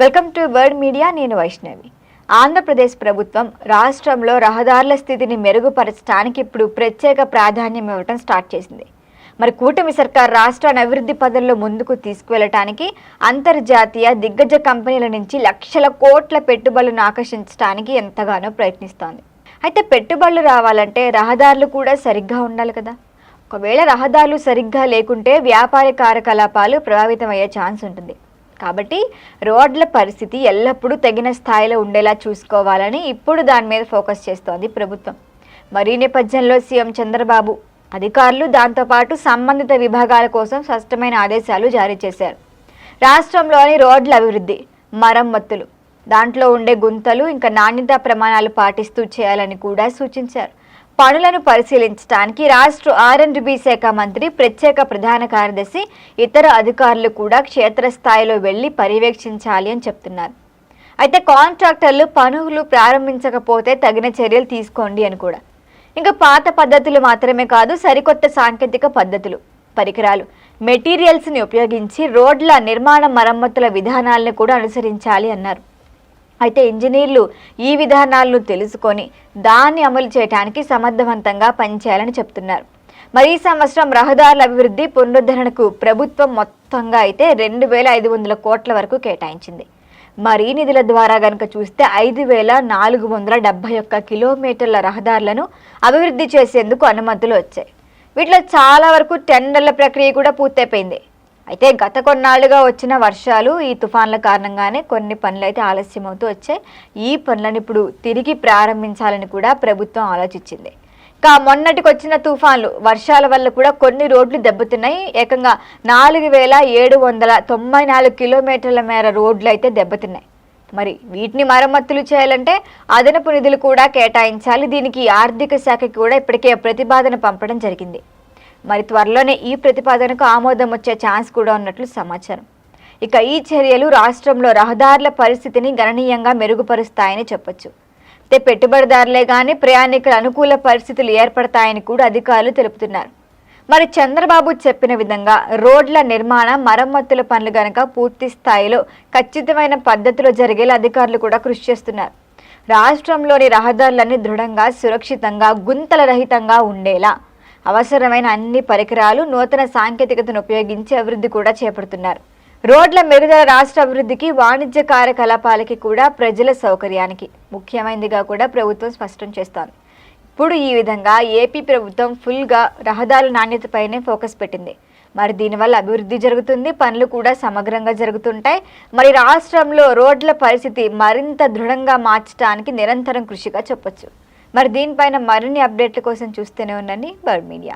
Welcome to word media. నేను వైష్ణవి. ఆంధ్రప్రదేశ్ ప్రభుత్వం రాష్ట్రంలో రహదారుల స్థితిని మెరుగుపరచడానికి ఇప్పుడు ప్రత్యేక ప్రాధాన్యం ఇవ్వడం స్టార్ట్ చేసింది. మరి కూటమి సర్కార్ రాష్ట్రాన్ని అభివృద్ధి పదంలో ముందుకు తీసుకువెళ్ళటానికి అంతర్జాతీయ దిగ్గజ కంపెనీల నుంచి లక్షల కోట్ల పెట్టుబడులను ఆకర్షించడానికి ఎంతగానో ప్రయత్నిస్తోంది. అయితే పెట్టుబడులు రావాలంటే రహదారులు కూడా సరిగ్గా ఉండాలి కదా. ఒకవేళ రహదారులు సరిగ్గా లేకుంటే వ్యాపార కార్యకలాపాలు ప్రభావితమయ్యే ఛాన్స్ ఉంటుంది. కాబట్టి రోడ్ల పరిస్థితి ఎల్లప్పుడూ తగిన స్థాయిలో ఉండేలా చూసుకోవాలని ఇప్పుడు దాని మీద ఫోకస్ చేస్తోంది ప్రభుత్వం. మరి నేపథ్యంలో సీఎం చంద్రబాబు అధికారులు దాంతోపాటు సంబంధిత విభాగాల కోసం స్పష్టమైన ఆదేశాలు జారీ చేశారు. రాష్ట్రంలోని రోడ్ల అభివృద్ధి, మరమ్మతులు, దాంట్లో ఉండే గుంతలు ఇంకా నాణ్యతా ప్రమాణాలు పాటిస్తూ చేయాలని కూడా సూచించారు. పనులను పరిశీలించడానికి రాష్ట్ర R&B శాఖ మంత్రి, ప్రత్యేక ప్రధాన కార్యదర్శి, ఇతర అధికారులు కూడా క్షేత్రస్థాయిలో వెళ్లి పర్యవేక్షించాలి అని చెప్తున్నారు. అయితే కాంట్రాక్టర్లు పనులు ప్రారంభించకపోతే తగిన చర్యలు తీసుకోండి అని కూడా. ఇంకా పాత పద్ధతులు మాత్రమే కాదు, సరికొత్త సాంకేతిక పద్ధతులు, పరికరాలు, మెటీరియల్స్ని ఉపయోగించి రోడ్ల నిర్మాణ మరమ్మతుల విధానాలను కూడా అనుసరించాలి అన్నారు. అయితే ఇంజనీర్లు ఈ విధానాలను తెలుసుకొని దాన్ని అమలు చేయడానికి సమర్థవంతంగా పనిచేయాలని చెప్తున్నారు. మరి ఈ సంవత్సరం రహదారుల అభివృద్ధి పునరుద్ధరణకు ప్రభుత్వం మొత్తంగా అయితే 2,500 కోట్ల వరకు కేటాయించింది. మరి ఈ నిధుల ద్వారా కనుక చూస్తే 5,471 కిలోమీటర్ల రహదారులను అభివృద్ధి చేసేందుకు అనుమతులు వచ్చాయి. వీటిలో చాలా వరకు టెండర్ల ప్రక్రియ కూడా పూర్తయిపోయింది. అయితే గత కొన్నాళ్లుగా వచ్చిన వర్షాలు, ఈ తుఫాన్ల కారణంగానే కొన్ని పనులు అయితే ఆలస్యమవుతూ వచ్చాయి. ఈ పనులను ఇప్పుడు తిరిగి ప్రారంభించాలని కూడా ప్రభుత్వం ఆలోచించింది. ఇంకా మొన్నటికి వచ్చిన తుఫాన్లు, వర్షాల వల్ల కూడా కొన్ని రోడ్లు దెబ్బతిన్నాయి. ఏకంగా 4,794 కిలోమీటర్ల మేర రోడ్లు అయితే దెబ్బతిన్నాయి. మరి వీటిని మరమ్మతులు చేయాలంటే అదనపు నిధులు కూడా కేటాయించాలి. దీనికి ఆర్థిక శాఖకి కూడా ఇప్పటికే ప్రతిపాదన పంపడం జరిగింది. మరి త్వరలోనే ఈ ప్రతిపాదనకు ఆమోదం వచ్చే ఛాన్స్ కూడా ఉన్నట్లు సమాచారం. ఇక ఈ చర్యలు రాష్ట్రంలో రహదారుల పరిస్థితిని గణనీయంగా మెరుగుపరుస్తాయని చెప్పొచ్చు. అయితే పెట్టుబడిదారులే కానీ ప్రయాణికుల అనుకూల పరిస్థితులు ఏర్పడతాయని కూడా అధికారులు తెలుపుతున్నారు. మరి చంద్రబాబు చెప్పిన విధంగా రోడ్ల నిర్మాణ మరమ్మతుల పనులు గనక పూర్తి స్థాయిలో ఖచ్చితమైన పద్ధతిలో జరిగేలా అధికారులు కూడా కృషి చేస్తున్నారు. రాష్ట్రంలోని రహదారులన్నీ దృఢంగా, సురక్షితంగా, గుంతల రహితంగా ఉండేలా అవసరమైన అన్ని పరికరాలు, నూతన సాంకేతికతను ఉపయోగించి అభివృద్ధి కూడా చేపడుతున్నారు. రోడ్ల మెరుగుదల రాష్ట్ర అభివృద్ధికి, వాణిజ్య కార్యకలాపాలకి కూడా, ప్రజల సౌకర్యానికి ముఖ్యమైనదిగా కూడా ప్రభుత్వం స్పష్టం చేస్తోంది. ఇప్పుడు ఈ విధంగా ఏపీ ప్రభుత్వం ఫుల్గా రహదారుల నాణ్యతపైనే ఫోకస్ పెట్టింది. మరి దీనివల్ల అభివృద్ధి జరుగుతుంది, పనులు కూడా సమగ్రంగా జరుగుతుంటాయి. మరి రాష్ట్రంలో రోడ్ల పరిస్థితి మరింత దృఢంగా మార్చడానికి నిరంతరం కృషిగా చెప్పొచ్చు. మరి దీనిపైన మరిన్ని అప్డేట్ల కోసం చూస్తూనే ఉండండి వర్డ్ మీడియా.